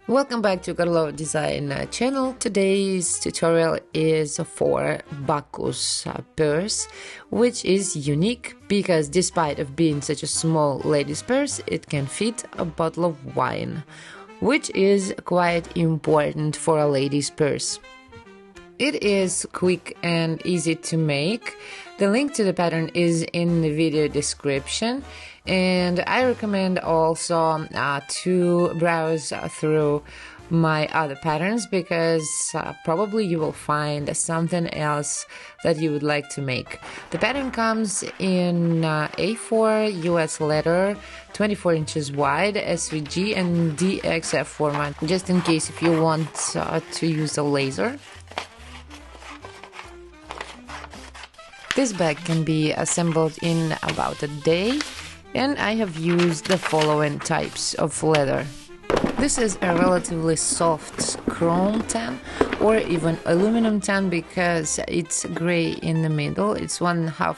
Welcome back to Karlova Design channel. Today's tutorial is for Bacchus purse, which is unique because despite of being such a small ladies purse, it can fit a bottle of wine, which is quite important for a ladies purse. It is quick and easy to make. The link to the pattern is in the video description, and I recommend also to browse through my other patterns because probably you will find something else that you would like to make. The pattern comes in A4 US letter, 24 inches wide, SVG and DXF format, just in case if you want to use a laser. This bag can be assembled in about a day, and I have used the following types of leather. This is a relatively soft chrome tan or even aluminum tan because it's gray in the middle. It's 1.5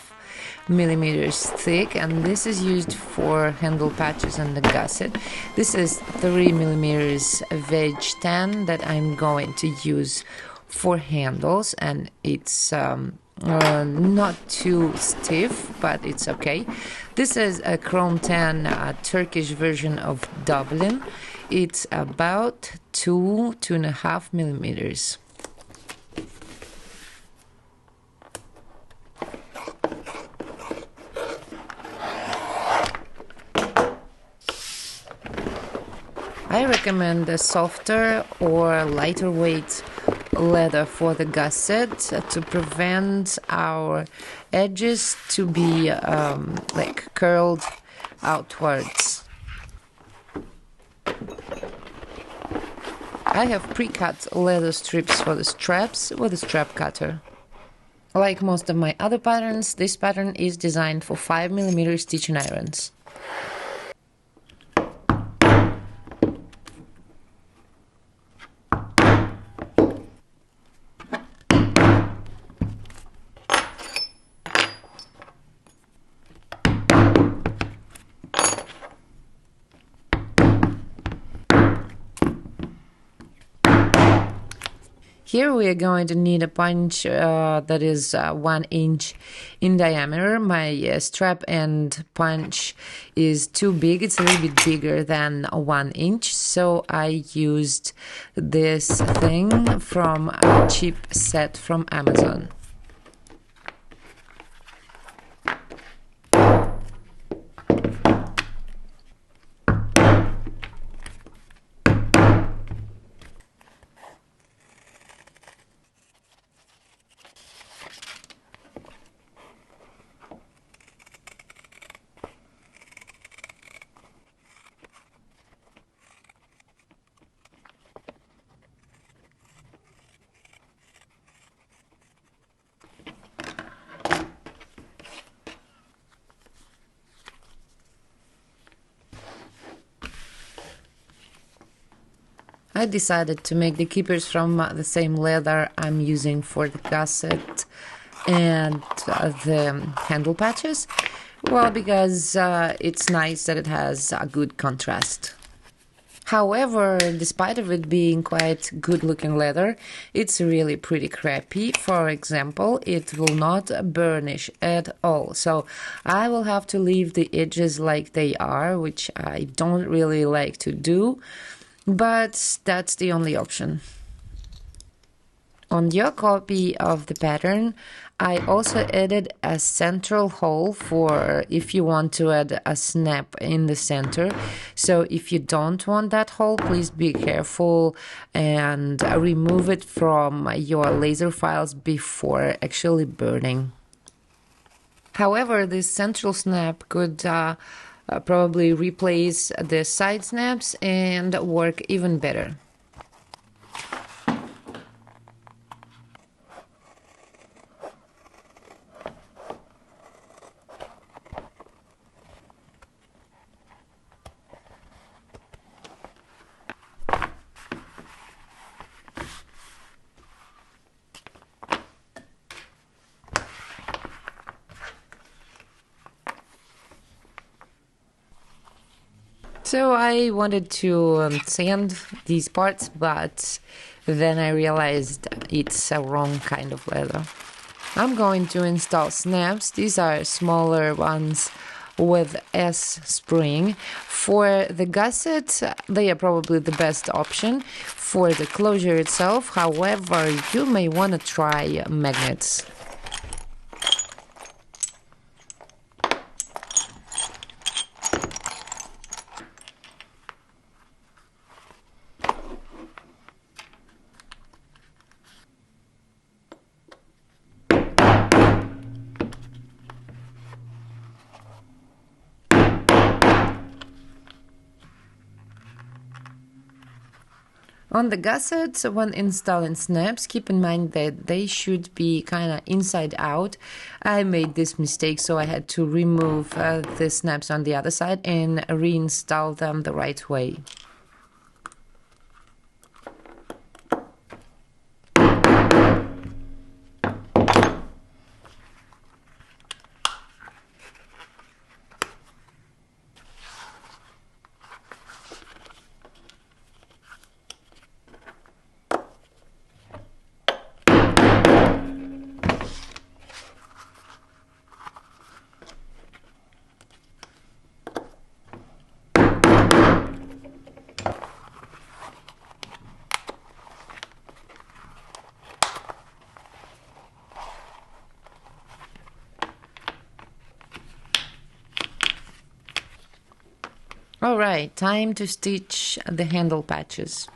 millimeters thick, and this is used for handle patches and the gusset. This is 3 millimeters veg tan that I'm going to use for handles, and it's not too stiff, but it's okay. This is a chrome tan Turkish version of Dublin. It's about 2.5 millimeters. I recommend a softer or lighter weight leather for the gusset to prevent our edges to be like curled outwards. I have pre-cut leather strips for the straps with a strap cutter. Like most of my other patterns, this pattern is designed for 5 millimeter stitching irons. Here we are going to need a punch that is 1 inch in diameter. My strap end punch is too big, it's a little bit bigger than 1 inch, so I used this thing from a cheap set from Amazon. I decided to make the keepers from the same leather I'm using for the gusset and the handle patches. Well, because it's nice that it has a good contrast. However, despite of it being quite good looking leather, it's really pretty crappy. For example, it will not burnish at all. So I will have to leave the edges like they are, which I don't really like to do. But that's the only option. On your copy of the pattern, I also added a central hole for if you want to add a snap in the center. So if you don't want that hole, please be careful and remove it from your laser files before actually burning. However, this central snap could probably replace the side snaps and work even better. So I wanted to sand these parts, but then I realized it's a wrong kind of leather. I'm going to install snaps. These are smaller ones with S spring. For the gusset, they are probably the best option for the closure itself. However, you may want to try magnets. On the gussets, when installing snaps, keep in mind that they should be kind of inside out. I made this mistake, so I had to remove the snaps on the other side and reinstall them the right way. Alright, time to stitch the handle patches.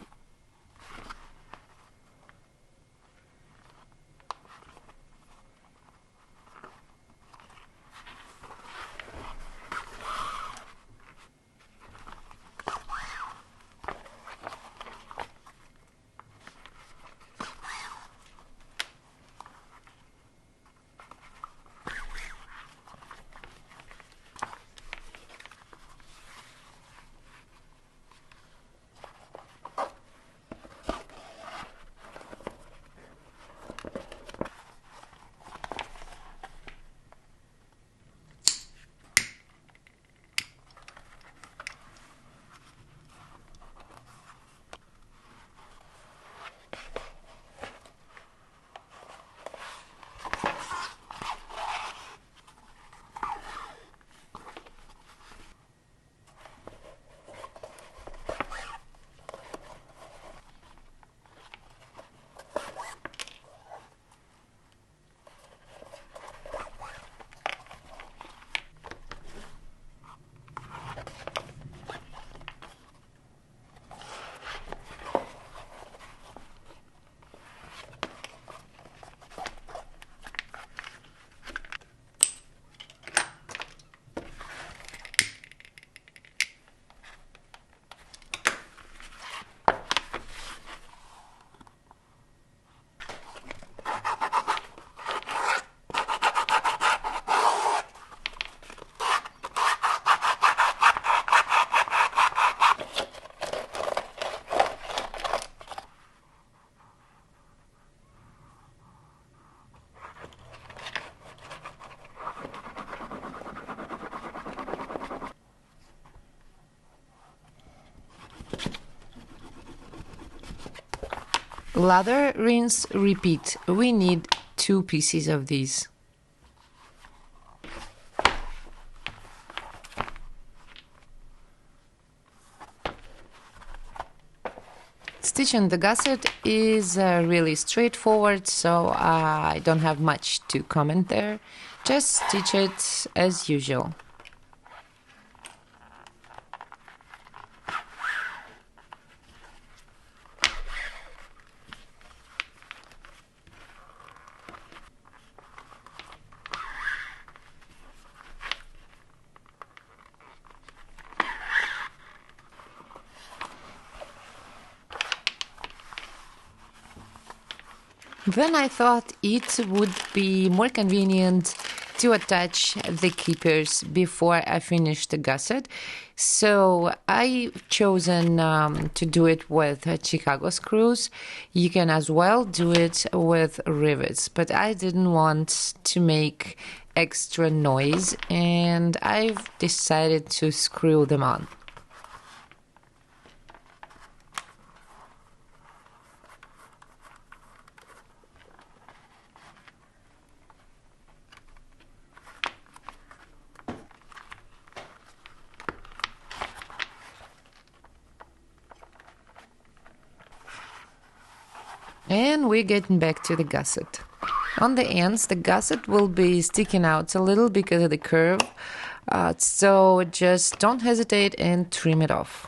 Lather, rinse, repeat. We need 2 pieces of these. Stitching the gusset is really straightforward, so I don't have much to comment there. Just stitch it as usual. Then I thought it would be more convenient to attach the keepers before I finish the gusset. So I've chosen to do it with Chicago screws. You can as well do it with rivets, but I didn't want to make extra noise and I've decided to screw them on. And we're getting back to the gusset. On the ends, the gusset will be sticking out a little because of the curve, so just don't hesitate and trim it off.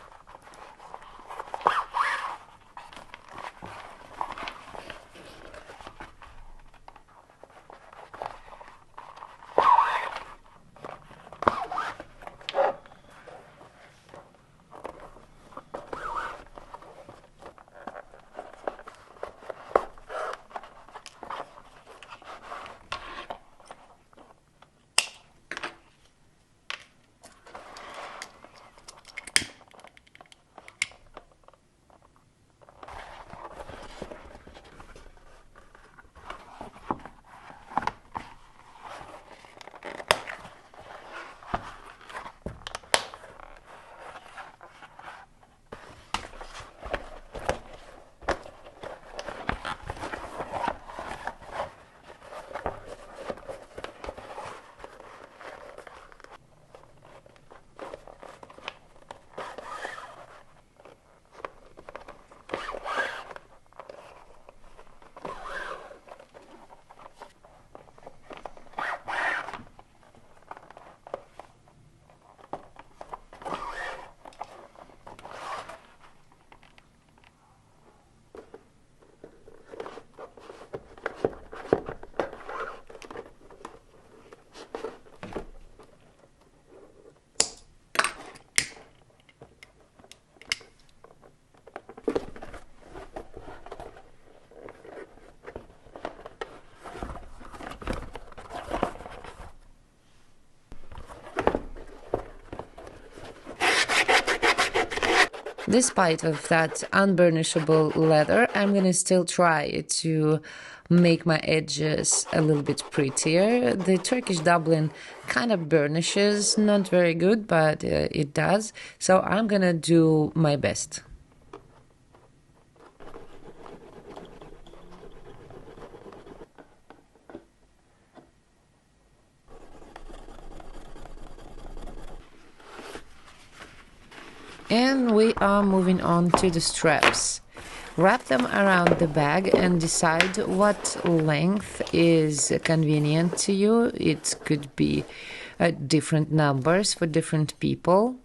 Despite of that unburnishable leather, I'm gonna still try to make my edges a little bit prettier. The Turkish Dublin kind of burnishes, not very good, but it does. So I'm gonna do my best. And we are moving on to the straps. Wrap them around the bag and decide what length is convenient to you. It could be different numbers for different people.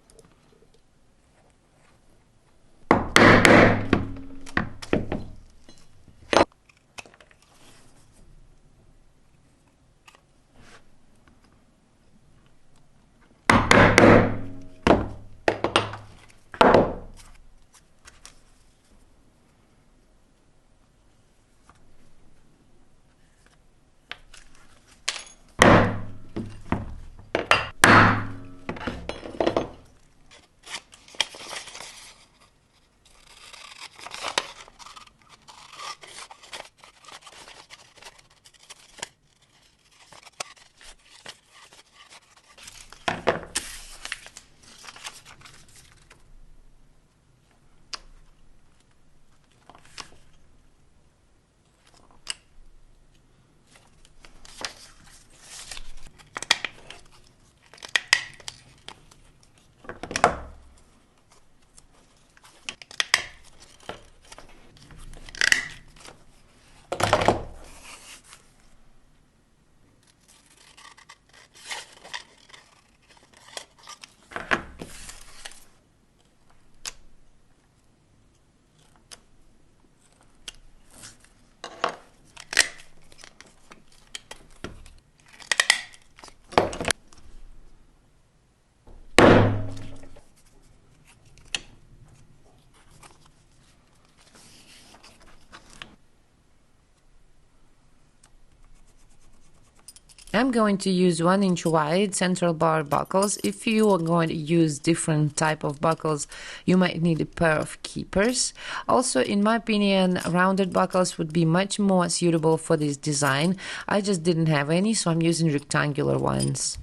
I'm going to use 1-inch wide central bar buckles. If you are going to use different type of buckles, you might need a pair of keepers. Also, in my opinion, rounded buckles would be much more suitable for this design. I just didn't have any, so I'm using rectangular ones.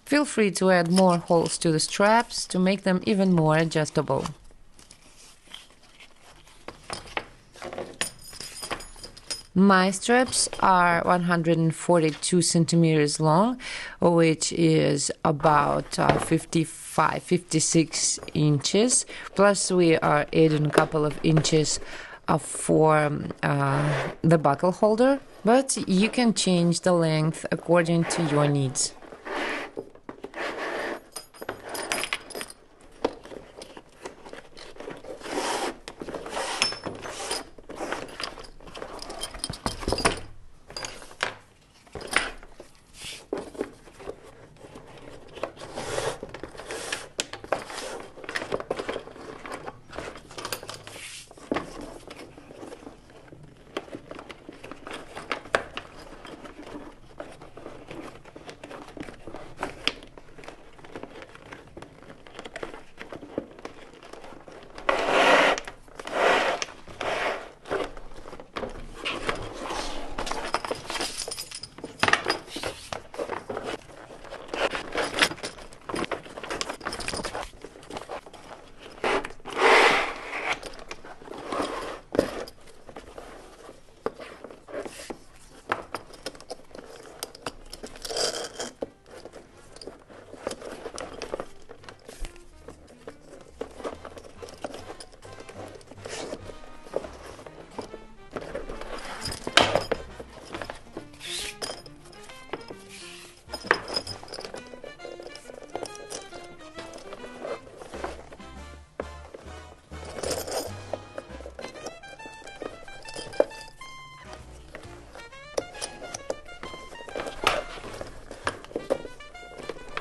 Feel free to add more holes to the straps to make them even more adjustable. My straps are 142 centimeters long, which is about 56 inches. Plus, we are adding a couple of inches for the buckle holder, but you can change the length according to your needs.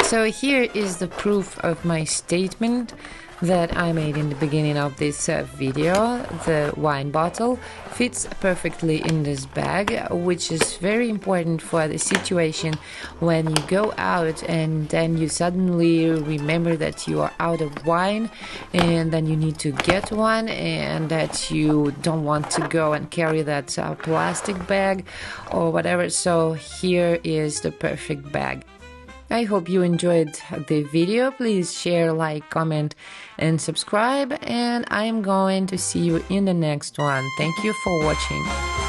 So here is the proof of my statement that I made in the beginning of this video. The wine bottle fits perfectly in this bag, which is very important for the situation when you go out and then you suddenly remember that you are out of wine and then you need to get one, and that you don't want to go and carry that plastic bag or whatever. So here is the perfect bag. I hope you enjoyed the video. Please share, like, comment, and subscribe. And I'm going to see you in the next one. Thank you for watching.